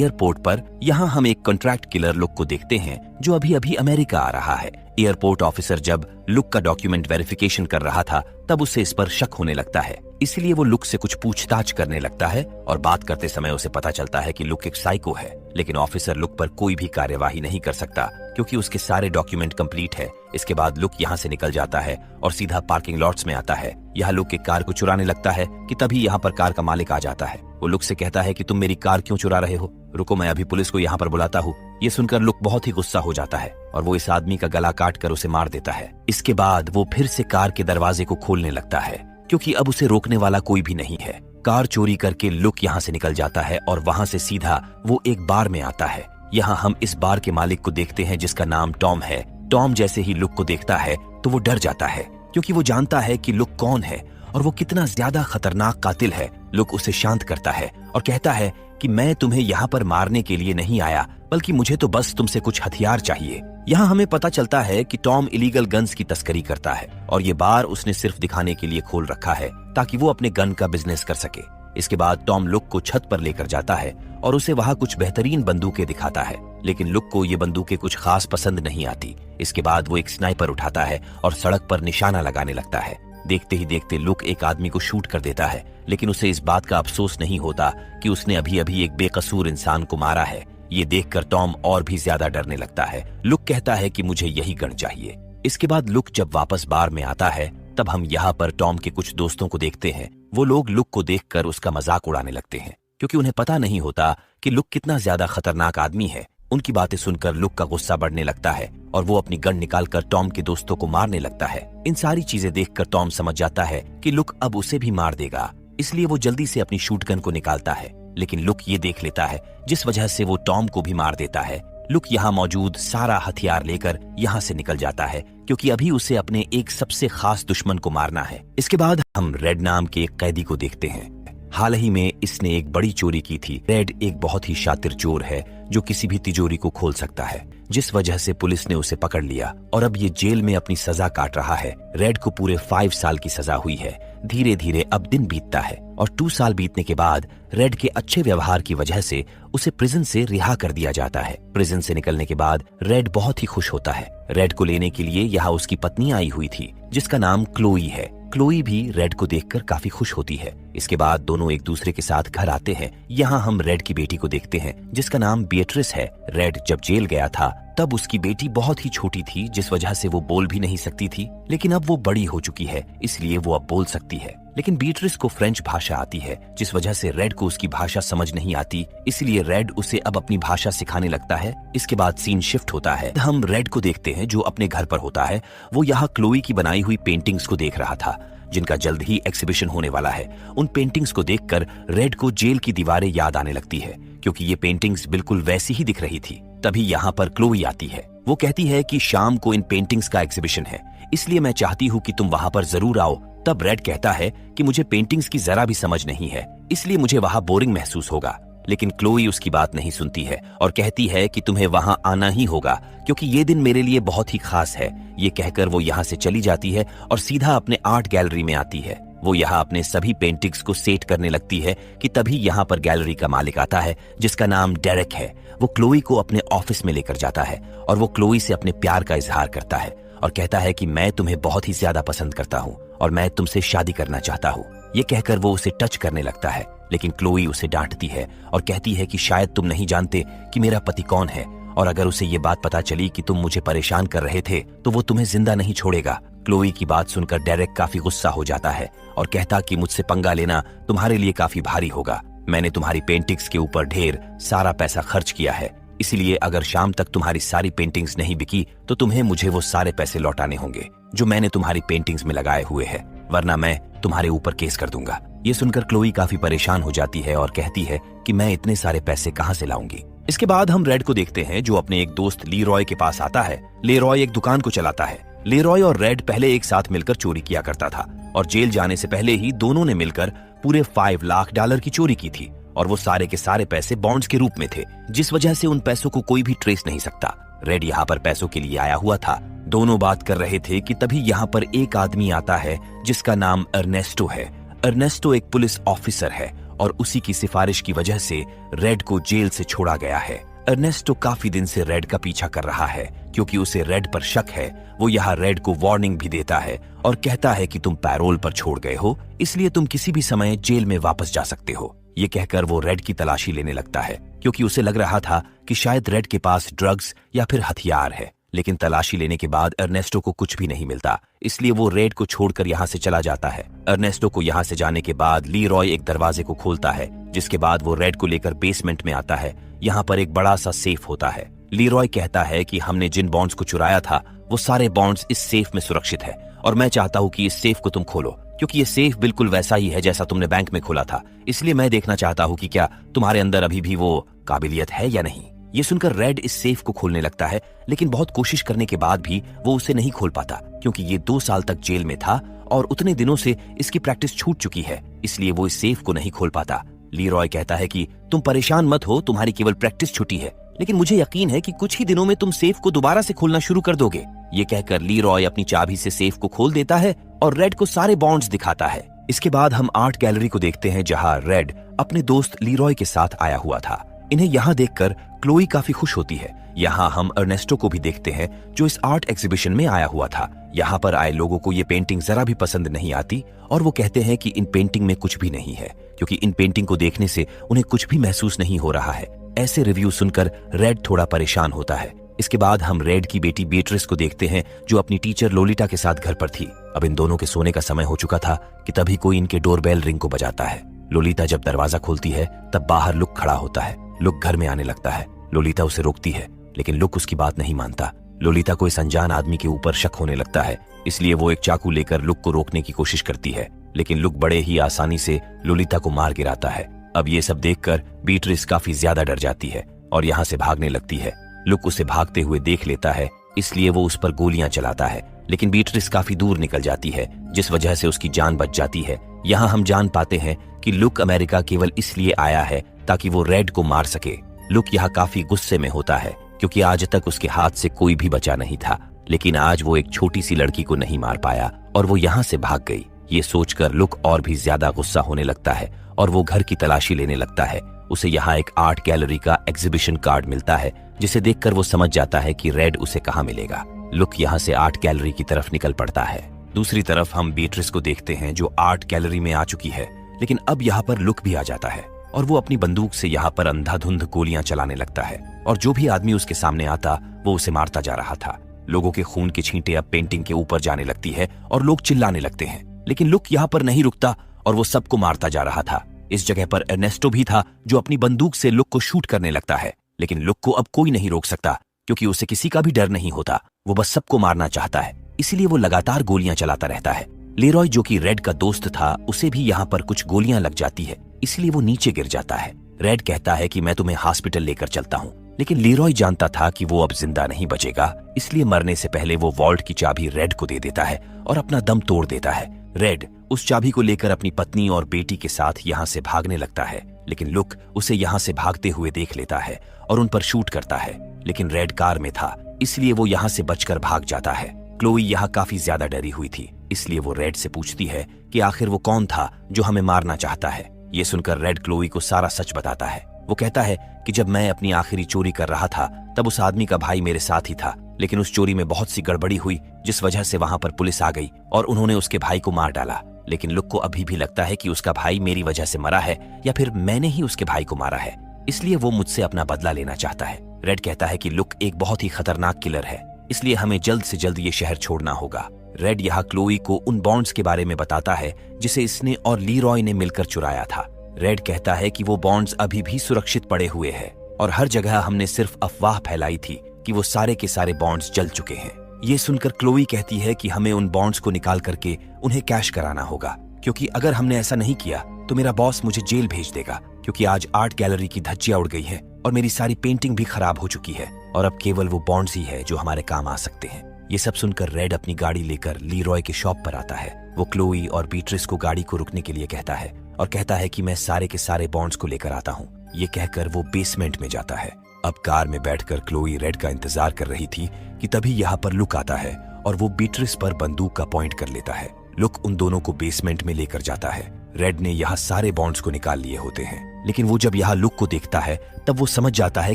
Airport पर यहाँ हम एक कॉन्ट्रैक्ट किलर लुक को देखते हैं जो अभी अभी अमेरिका आ रहा है। एयरपोर्ट ऑफिसर जब लुक का डॉक्यूमेंट वेरिफिकेशन कर रहा था तब उसे इस पर शक होने लगता है, इसलिए वो लुक से कुछ पूछताछ करने लगता है और बात करते समय उसे पता चलता है कि लुक एक साइको है। लेकिन ऑफिसर लुक पर कोई भी कार्यवाही नहीं कर सकता क्योंकि उसके सारे डॉक्यूमेंट कंप्लीट है। इसके बाद लुक यहाँ से निकल जाता है और सीधा पार्किंग लॉट्स में आता है। यहाँ लुक एक कार को चुराने लगता है कि तभी यहाँ पर कार का मालिक आ जाता है। वो लुक से कहता है कि तुम मेरी कार क्यों चुरा रहे हो, रुको मैं अभी पुलिस को यहाँ पर बुलाता हूँ। ये सुनकर लुक बहुत ही गुस्सा हो जाता है और वो इस आदमी का गला काट कर उसे मार देता है। इसके बाद वो फिर से कार के दरवाजे को खोलने लगता है क्योंकि अब उसे रोकने वाला कोई भी नहीं है। कार चोरी करके लुक यहाँ से निकल जाता है और वहाँ से सीधा वो एक बार में आता है। यहाँ हम इस बार के मालिक को देखते हैं जिसका नाम टॉम है। टॉम जैसे ही लुक को देखता है तो वो डर जाता है क्योंकि वो जानता है कि लुक कौन है और वो कितना ज्यादा खतरनाक कातिल है। लुक उसे शांत करता है और कहता है कि मैं तुम्हें यहाँ पर मारने के लिए नहीं आया, बल्कि मुझे तो बस तुमसे कुछ हथियार चाहिए। यहाँ हमें पता चलता है कि टॉम इलीगल गन्स की तस्करी करता है और ये बार उसने सिर्फ दिखाने के लिए खोल रखा है ताकि वो अपने गन का बिजनेस कर सके। इसके बाद टॉम लुक को छत पर लेकर जाता है और उसे वहाँ कुछ बेहतरीन बंदूकें दिखाता है, लेकिन लुक को ये बंदूकें कुछ खास पसंद नहीं आती। इसके बाद वो एक स्नाइपर उठाता है और सड़क पर निशाना लगाने लगता है। देखते ही देखते लुक एक आदमी को शूट कर देता है, लेकिन उसे इस बात का अफसोस नहीं होता कि उसने अभी अभी एक बेकसूर इंसान को मारा है। ये देखकर टॉम और भी ज्यादा डरने लगता है। लुक कहता है कि मुझे यही गन चाहिए। इसके बाद लुक जब वापस बार में आता है तब हम यहाँ पर टॉम के कुछ दोस्तों को देखते हैं। वो लोग लुक को देखकर उसका मजाक उड़ाने लगते हैं क्योंकि उन्हें पता नहीं होता कि लुक कितना ज्यादा खतरनाक आदमी है। उनकी बातें सुनकर लुक का गुस्सा बढ़ने लगता है और वो अपनी गन निकालकर टॉम के दोस्तों को मारने लगता है। इन सारी चीजें देखकर टॉम समझ जाता है कि लुक अब उसे भी मार देगा, इसलिए वो जल्दी से अपनी शूट गन को निकालता है। लेकिन लुक ये देख लेता है जिस वजह से वो टॉम को भी मार देता है। लुक यहाँ मौजूद सारा हथियार लेकर यहाँ से निकल जाता है क्योंकि अभी उसे अपने एक सबसे खास दुश्मन को मारना है। इसके बाद हम रेड नाम के एक कैदी को देखते हैं। हाल ही में इसने एक बड़ी चोरी की थी। रेड एक बहुत ही शातिर चोर है जो किसी भी तिजोरी को खोल सकता है, जिस वजह से पुलिस ने उसे पकड़ लिया और अब ये जेल में अपनी सजा काट रहा है। रेड को पूरे 5 साल की सजा हुई है। धीरे धीरे अब दिन बीतता है और 2 साल बीतने के बाद रेड के अच्छे व्यवहार की वजह से उसे प्रिजन से रिहा कर दिया जाता है। प्रिजन से निकलने के बाद रेड बहुत ही खुश होता है। रेड को लेने के लिए यहाँ उसकी पत्नी आई हुई थी जिसका नाम क्लोई है। क्लोई भी रेड को देखकर काफी खुश होती है। इसके बाद दोनों एक दूसरे के साथ घर आते हैं। यहाँ हम रेड की बेटी को देखते हैं जिसका नाम बिएट्रिस है। रेड जब जेल गया था तब उसकी बेटी बहुत ही छोटी थी जिस वजह से वो बोल भी नहीं सकती थी, लेकिन अब वो बड़ी हो चुकी है इसलिए वो अब बोल सकती है। लेकिन बिएट्रिस को फ्रेंच भाषा आती है जिस वजह से रेड को उसकी भाषा समझ नहीं आती, इसलिए रेड उसे अब अपनी भाषा सिखाने लगता है। इसके बाद सीन शिफ्ट होता है। हम रेड को देखते हैं जो अपने घर पर होता है। वो यहाँ क्लोई की बनाई हुई पेंटिंग्स को देख रहा था जिनका जल्द ही एग्जीबिशन होने वाला है। उन पेंटिंग्स को देखकर रेड को जेल की दीवारें याद आने लगती है क्योंकि ये पेंटिंग्स बिल्कुल वैसी ही दिख रही थी। तभी यहाँ पर क्लोई आती है। वो कहती है कि शाम को इन पेंटिंग्स का एग्जीबिशन है, इसलिए मैं चाहती हूँ कि तुम वहाँ पर जरूर आओ। तब रेड कहता है कि मुझे पेंटिंग्स की जरा भी समझ नहीं है, इसलिए मुझे वहाँ बोरिंग महसूस होगा। लेकिन क्लोई उसकी बात नहीं सुनती है और कहती है कि तुम्हें वहां आना ही होगा क्योंकि ये दिन मेरे लिए बहुत ही खास है। ये कहकर वो यहाँ से चली जाती है और सीधा अपने आर्ट गैलरी में आती है। वो यहाँ अपने सभी पेंटिंग्स को सेट करने लगती है कि तभी यहाँ पर गैलरी का मालिक आता है जिसका नाम डेरेक है। वो क्लोई को अपने ऑफिस में लेकर जाता है और वो क्लोई से अपने प्यार का इजहार करता है और कहता है कि मैं तुम्हें बहुत ही ज्यादा पसंद करता हूँ और मैं तुमसे शादी करना चाहता हूँ। ये कहकर वो उसे टच करने लगता है, लेकिन क्लोई उसे डांटती है और कहती है कि शायद तुम नहीं जानते कि मेरा पति कौन है और अगर उसे ये बात पता चली कि तुम मुझे परेशान कर रहे थे तो वो तुम्हें जिंदा नहीं छोड़ेगा। क्लोई की बात सुनकर डेरेक काफी गुस्सा हो जाता है और कहता कि मुझसे पंगा लेना तुम्हारे लिए काफी भारी होगा। मैंने तुम्हारी पेंटिंग्स के ऊपर ढेर सारा पैसा खर्च किया है, इसलिए अगर शाम तक तुम्हारी सारी पेंटिंग्स नहीं बिकी तो तुम्हें मुझे वो सारे पैसे लौटाने होंगे जो मैंने तुम्हारी पेंटिंग्स में लगाए हुए हैं, वरना मैं तुम्हारे ऊपर केस कर दूंगा। ये सुनकर क्लोई काफी परेशान हो जाती है और कहती है कि मैं इतने सारे पैसे कहां से लाऊंगी। इसके बाद हम रेड को देखते हैं जो अपने एक दोस्त लीरॉय के पास आता है। लीरॉय एक दुकान को चलाता है। लीरॉय और रेड पहले एक साथ मिलकर चोरी किया करता था और जेल जाने से पहले ही दोनों ने मिलकर पूरे $5 लाख की चोरी की थी और वो सारे के सारे पैसे बॉन्ड्स के रूप में थे, जिस वजह से उन पैसों को कोई भी ट्रेस नहीं सकता। रेड यहाँ पर पैसों के लिए आया हुआ था। दोनों बात कर रहे थे कि तभी यहाँ पर एक आदमी आता है जिसका नाम अर्नेस्टो है। अर्नेस्टो एक पुलिस ऑफिसर है और उसी की सिफारिश की वजह से रेड को जेल से छोड़ा गया है। अर्नेस्टो काफी दिन से रेड का पीछा कर रहा है क्योंकि उसे रेड पर शक है। वो यहाँ रेड को वार्निंग भी देता है और कहता है कि तुम पैरोल पर छोड़ गए हो, इसलिए तुम किसी भी समय जेल में वापस जा सकते हो। ये कहकर वो रेड की तलाशी लेने लगता है क्योंकि उसे लग रहा था कि शायद रेड के पास ड्रग्स या फिर हथियार है। लेकिन तलाशी लेने के बाद अर्नेस्टो को कुछ भी नहीं मिलता, इसलिए वो रेड को छोड़कर यहाँ से चला जाता है। अर्नेस्टो को यहाँ से जाने के बाद लीरॉय एक दरवाजे को खोलता है, जिसके बाद वो रेड को लेकर बेसमेंट में आता है। यहाँ पर एक बड़ा सा सेफ होता है। लीरॉय कहता है कि हमने जिन बॉन्ड्स को चुराया था वो सारे बॉन्ड्स इस सेफ में सुरक्षित है और मैं चाहता हूँ कि इस सेफ को तुम खोलो, क्योंकि ये सेफ बिल्कुल वैसा ही है जैसा तुमने बैंक में खोला था। इसलिए मैं देखना चाहता हूँ कि क्या तुम्हारे अंदर अभी भी वो काबिलियत है या नहीं। ये सुनकर रेड इस सेफ को खोलने लगता है, लेकिन बहुत कोशिश करने के बाद भी वो उसे नहीं खोल पाता क्योंकि ये 2 साल तक जेल में था और उतने दिनों से इसकी प्रैक्टिस छूट चुकी है, इसलिए वो इस सेफ को नहीं खोल पाता। लीरॉय कहता है कि तुम परेशान मत हो, तुम्हारी केवल प्रैक्टिस छुटी है, लेकिन मुझे यकीन है कि कुछ ही दिनों में तुम सेफ को दोबारा से खोलना शुरू कर दोगे। ये कहकर लीरॉय अपनी चाबी से सेफ को खोल देता है और रेड को सारे बॉन्ड्स दिखाता है। इसके बाद हम आर्ट गैलरी को देखते हैं जहाँ रेड अपने दोस्त लीरॉय के साथ आया हुआ था। इन्हें यहाँ देखकर क्लोई काफी खुश होती है। यहाँ हम अर्नेस्टो को भी देखते हैं जो इस आर्ट एग्जीबिशन में आया हुआ था। यहाँ पर आए लोगों को ये पेंटिंग जरा भी पसंद नहीं आती और वो कहते हैं कि इन पेंटिंग में कुछ भी नहीं है, क्योंकि इन पेंटिंग को देखने से उन्हें कुछ भी महसूस नहीं हो रहा है। ऐसे रिव्यू सुनकर रेड थोड़ा परेशान होता है। इसके बाद हम रेड की बेटी बीट्रिस को देखते हैं जो अपनी टीचर लोलिटा के साथ घर पर थी। अब इन दोनों के सोने का समय हो चुका था कि तभी कोई इनके डोरबेल रिंग को बजाता है। लोलिटा जब दरवाजा खोलती है तब बाहर लुक खड़ा होता है। लुक घर में आने लगता है। लोलिटा उसे रोकती है, लेकिन लुक उसकी बात नहीं मानता। लोलिटा को इस अनजान आदमी के ऊपर शक होने लगता है, इसलिए वो एक चाकू लेकर लुक को रोकने की कोशिश करती है, लेकिन लुक बड़े ही आसानी से लोलिटा को मार गिराता है। अब ये सब देखकर बीट्रिस काफी ज्यादा डर जाती है और यहाँ से भागने लगती है। लुक उसे भागते हुए देख लेता है, इसलिए वो उस पर गोलियां चलाता है, लेकिन बीट्रिस काफी दूर निकल जाती है, जिस वजह से उसकी जान बच जाती है। यहाँ हम जान पाते हैं कि लुक अमेरिका केवल इसलिए आया है ताकि वो रेड को मार सके। लुक यहाँ काफी गुस्से में होता है क्योंकि आज तक उसके हाथ से कोई भी बचा नहीं था, लेकिन आज वो एक छोटी सी लड़की को नहीं मार पाया और वो यहाँ से भाग गई। ये सोचकर लुक और भी ज्यादा गुस्सा होने लगता है और वो घर की तलाशी लेने लगता है। उसे यहाँ एक आर्ट गैलरी का एग्जीबिशन कार्ड मिलता है, जिसे देखकर वो समझ जाता है कि रेड उसे कहाँ मिलेगा। लुक यहाँ से आर्ट गैलरी की तरफ निकल पड़ता है। दूसरी तरफ हम बीट्रिस को देखते हैं जो आर्ट गैलरी में आ चुकी है, लेकिन अब यहाँ पर लुक भी आ जाता है और वो अपनी बंदूक से यहाँ पर अंधाधुंध गोलियां चलाने लगता है और जो भी आदमी उसके सामने आता वो उसे मारता जा रहा था। लोगों के खून की छींटें अब पेंटिंग के ऊपर जाने लगती है और लोग चिल्लाने लगते हैं, लेकिन लुक यहाँ पर नहीं रुकता और वो सबको मारता जा रहा था। इस जगह पर अर्नेस्टो भी था जो अपनी बंदूक से लुक को शूट करने लगता है, लेकिन लुक को अब कोई नहीं रोक सकता क्योंकि उसे किसी का भी डर नहीं होता। वो बस सबको मारना चाहता है, इसीलिए वो लगातार गोलियां चलाता रहता है। लीरॉय जो कि रेड का दोस्त था, उसे भी यहाँ पर कुछ गोलियां लग जाती है, इसलिए वो नीचे गिर जाता है। रेड कहता है कि मैं तुम्हें हॉस्पिटल लेकर चलता हूँ, लेकिन लीरॉय जानता था कि वो अब जिंदा नहीं बचेगा, इसलिए मरने से पहले वो वॉल्ट की चाबी रेड को दे देता है और अपना दम तोड़ देता है। रेड उस चाबी को लेकर अपनी पत्नी और बेटी के साथ यहाँ से भागने लगता है, लेकिन लुक उसे यहाँ से भागते हुए देख लेता है और उन पर शूट करता है, लेकिन रेड कार में था, इसलिए वो यहाँ से बचकर भाग जाता है। क्लोई यहाँ काफी ज्यादा डरी हुई थी, इसलिए वो रेड से पूछती है कि आखिर वो कौन था जो हमें मारना चाहता है। ये सुनकर रेड क्लोई को सारा सच बताता है। वो कहता है कि जब मैं अपनी आखिरी चोरी कर रहा था तब उस आदमी का भाई मेरे साथ ही था, लेकिन उस चोरी में बहुत सी गड़बड़ी हुई जिस वजह से वहां पर पुलिस आ गई और उन्होंने उसके भाई को मार डाला। लेकिन लुक को अभी भी लगता है कि उसका भाई मेरी वजह से मरा है या फिर मैंने ही उसके भाई को मारा है, इसलिए वो मुझसे अपना बदला लेना चाहता है। रेड कहता है कि लुक एक बहुत ही खतरनाक किलर है, इसलिए हमें जल्द से जल्द ये शहर छोड़ना होगा। रेड यहाँ क्लोई को उन बॉन्ड्स के बारे में बताता है जिसे इसने और लीरॉय ने मिलकर चुराया था। रेड कहता है कि वो बॉन्ड्स अभी भी सुरक्षित पड़े हुए हैं और हर जगह हमने सिर्फ अफवाह फैलाई थी कि वो सारे के सारे बॉन्ड्स जल चुके हैं। ये सुनकर क्लोई कहती है कि हमें उन बॉन्ड्स को निकाल करके उन्हें कैश कराना होगा, क्योंकि अगर हमने ऐसा नहीं किया तो मेरा बॉस मुझे जेल भेज देगा, क्योंकि आज आर्ट गैलरी की धज्जियां उड़ गई है और मेरी सारी पेंटिंग भी खराब हो चुकी है और अब केवल वो बॉन्ड्स ही है जो हमारे काम आ सकते हैं। ये सब सुनकर रेड अपनी गाड़ी लेकर लीरॉय के शॉप पर आता है। वो क्लोई और बीट्रिस को गाड़ी को रुकने के लिए कहता है और कहता है कि मैं सारे के सारे बॉन्ड्स को लेकर आता हूँ। ये कहकर वो बेसमेंट में जाता है। अब कार में बैठकर क्लोई रेड का इंतजार कर रही थी कि तभी यहाँ पर लुक आता है और वो बीट्रिस पर बंदूक का पॉइंट कर लेता है। लुक उन दोनों को बेसमेंट में लेकर जाता है। रेड ने यहाँ सारे बॉन्ड्स को निकाल लिए होते हैं, लेकिन वो जब यहाँ लुक को देखता है तब वो समझ जाता है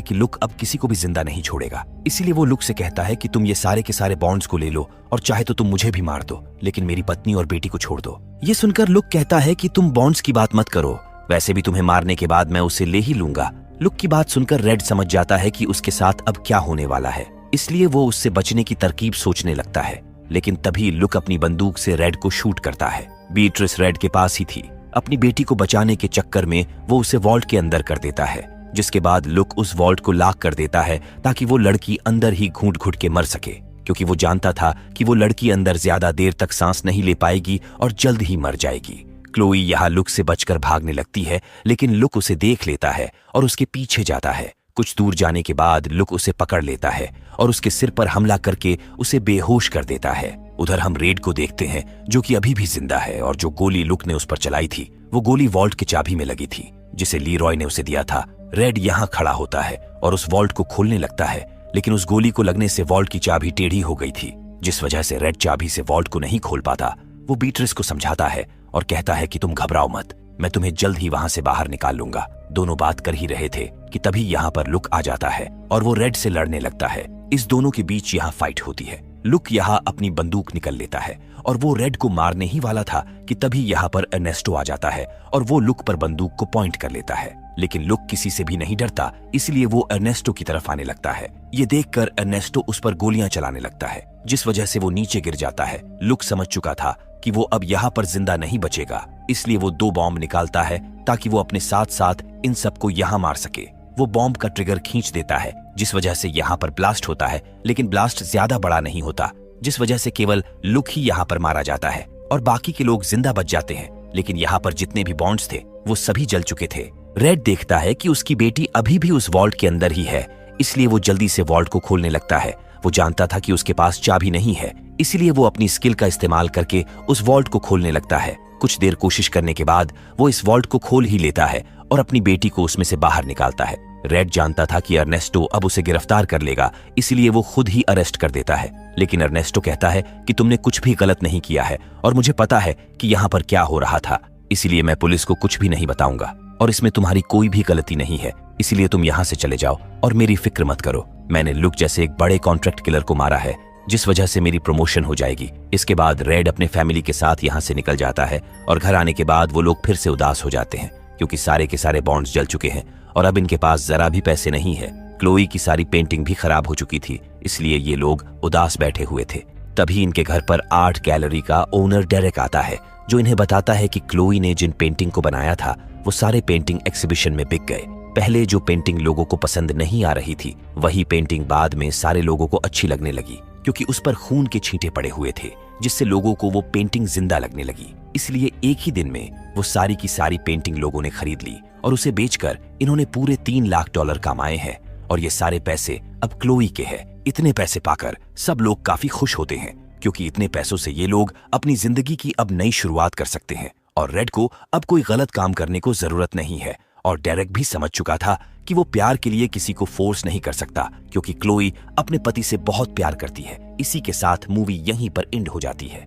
कि लुक अब किसी को भी जिंदा नहीं छोड़ेगा। इसीलिए वो लुक से कहता है कि तुम ये सारे के सारे बॉन्ड्स को ले लो और चाहे तो तुम मुझे भी मार दो, लेकिन मेरी पत्नी और बेटी को छोड़ दो। ये सुनकर लुक कहता है कि तुम बॉन्ड्स की बात मत करो, वैसे भी तुम्हें मारने के बाद मैं उसे ले ही लूंगा। लुक की बात सुनकर रेड समझ जाता है कि उसके साथ अब क्या होने वाला है, इसलिए वो उससे बचने की तरकीब सोचने लगता है। लेकिन तभी लुक अपनी बंदूक से रेड को शूट करता है। बीट्रिस रेड के पास ही थी। अपनी बेटी को बचाने के चक्कर में वो उसे वॉल्ट के अंदर कर देता है, जिसके बाद लुक उस वॉल्ट को लॉक कर देता है ताकि वो लड़की अंदर ही घूंट घुट के मर सके, क्योंकि वो जानता था कि वो लड़की अंदर ज्यादा देर तक सांस नहीं ले पाएगी और जल्द ही मर जाएगी। क्लोई यहाँ लुक से बचकर भागने लगती है, लेकिन लुक उसे देख लेता है और उसके पीछे जाता है। कुछ दूर जाने के बाद लुक उसे पकड़ लेता है और उसके सिर पर हमला करके उसे बेहोश कर देता है। उधर हम रेड को देखते हैं, जो कि अभी भी जिंदा है, और जो गोली लुक ने उस पर चलाई थी वो गोली वॉल्ट की चाबी में लगी थी, जिसे लीरॉय ने उसे दिया था। रेड यहाँ खड़ा होता है और उस वॉल्ट को खोलने लगता है, लेकिन उस गोली को लगने से वॉल्ट की चाबी टेढ़ी हो गई थी, जिस वजह से रेड चाबी से वॉल्ट को नहीं खोल पाता। वो बीट्रिस को समझाता है और कहता है कि तुम घबराओ मत, मैं तुम्हें जल्द ही वहां से बाहर निकाल लूंगा। दोनों बात कर ही रहे थे कि तभी यहाँ पर लुक आ जाता है और वो रेड से लड़ने लगता है। इस दोनों के बीच यहाँ फाइट होती है। लुक यहाँ अपनी बंदूक निकल लेता है और वो रेड को मारने ही वाला था कि तभी यहाँ पर अर्नेस्टो आ जाता है और वो लुक पर बंदूक को पॉइंट कर लेता है। लेकिन लुक किसी से भी नहीं डरता, इसलिए वो अर्नेस्टो की तरफ आने लगता है। ये देखकर अर्नेस्टो उस पर गोलियां चलाने लगता है, जिस वजह से वो नीचे गिर जाता है। लुक समझ चुका था कि वो अब यहाँ पर जिंदा नहीं बचेगा, इसलिए वो 2 बॉम्ब निकालता है ताकि वो अपने साथ साथ इन सबको यहाँ मार सके। वो बॉम्ब का ट्रिगर खींच देता है, जिस वजह से यहाँ पर ब्लास्ट होता है, लेकिन ब्लास्ट ज्यादा बड़ा नहीं होता, जिस वजह से केवल लुक ही यहाँ पर मारा जाता है और बाकी के लोग जिंदा बच जाते हैं। लेकिन यहाँ पर जितने भी बॉन्ड्स थे वो सभी जल चुके थे। रेड देखता है कि उसकी बेटी अभी भी उस वॉल्ट के अंदर ही है, इसलिए वो जल्दी से वॉल्ट को खोलने लगता है। वो जानता था कि उसके पास चाबी नहीं है, इसलिए वो अपनी स्किल का इस्तेमाल करके उस वॉल्ट को खोलने लगता है। कुछ देर कोशिश करने के बाद वो इस वॉल्ट को खोल ही लेता है और अपनी बेटी को उसमें से बाहर निकालता है। रेड जानता था कि अर्नेस्टो अब उसे गिरफ्तार कर लेगा, इसलिए वो खुद ही अरेस्ट कर देता है। लेकिन अर्नेस्टो कहता है कि तुमने कुछ भी गलत नहीं किया है और मुझे पता है कि यहाँ पर क्या हो रहा था, इसलिए मैं पुलिस को कुछ भी नहीं बताऊंगा और इसमें तुम्हारी कोई भी गलती नहीं है, इसलिए तुम यहाँ से चले जाओ और मेरी फिक्र मत करो। मैंने लुक जैसे एक बड़े कॉन्ट्रैक्ट किलर को मारा है, जिस वजह से मेरी प्रमोशन हो जाएगी। इसके बाद रेड अपने फैमिली के साथ यहाँ से निकल जाता है और घर आने के बाद वो लोग फिर से उदास हो जाते हैं, क्योंकि सारे के सारे बॉन्ड्स जल चुके हैं और अब इनके पास जरा भी पैसे नहीं है। क्लोई की सारी पेंटिंग भी खराब हो चुकी थी, इसलिए ये लोग उदास बैठे हुए थे। तभी इनके घर पर आर्ट गैलरी का ओनर डेरेक आता है, जो इन्हें बताता है कि क्लोई ने जिन पेंटिंग को बनाया था वो सारे पेंटिंग एग्जीबिशन में बिक गए। पहले जो पेंटिंग लोगों को पसंद नहीं आ रही थी, वही पेंटिंग बाद में सारे लोगों को अच्छी लगने लगी, क्योंकि उस पर खून के छींटे पड़े हुए थे, जिससे लोगों को वो पेंटिंग जिंदा लगने लगी। इसलिए एक ही दिन में वो सारी की सारी पेंटिंग लोगों ने खरीद ली और उसे बेचकर इन्होंने पूरे $3 लाख कमाए हैं और ये सारे पैसे अब क्लोई के हैं। इतने पैसे पाकर सब लोग काफी खुश होते हैं, क्योंकि इतने पैसों से ये लोग अपनी जिंदगी की अब नई शुरुआत कर सकते हैं और रेड को अब कोई गलत काम करने को जरूरत नहीं है। और डेरेक भी समझ चुका था कि वो प्यार के लिए किसी को फोर्स नहीं कर सकता, क्योंकि क्लोई अपने पति से बहुत प्यार करती है। इसी के साथ मूवी यहीं पर एंड हो जाती है।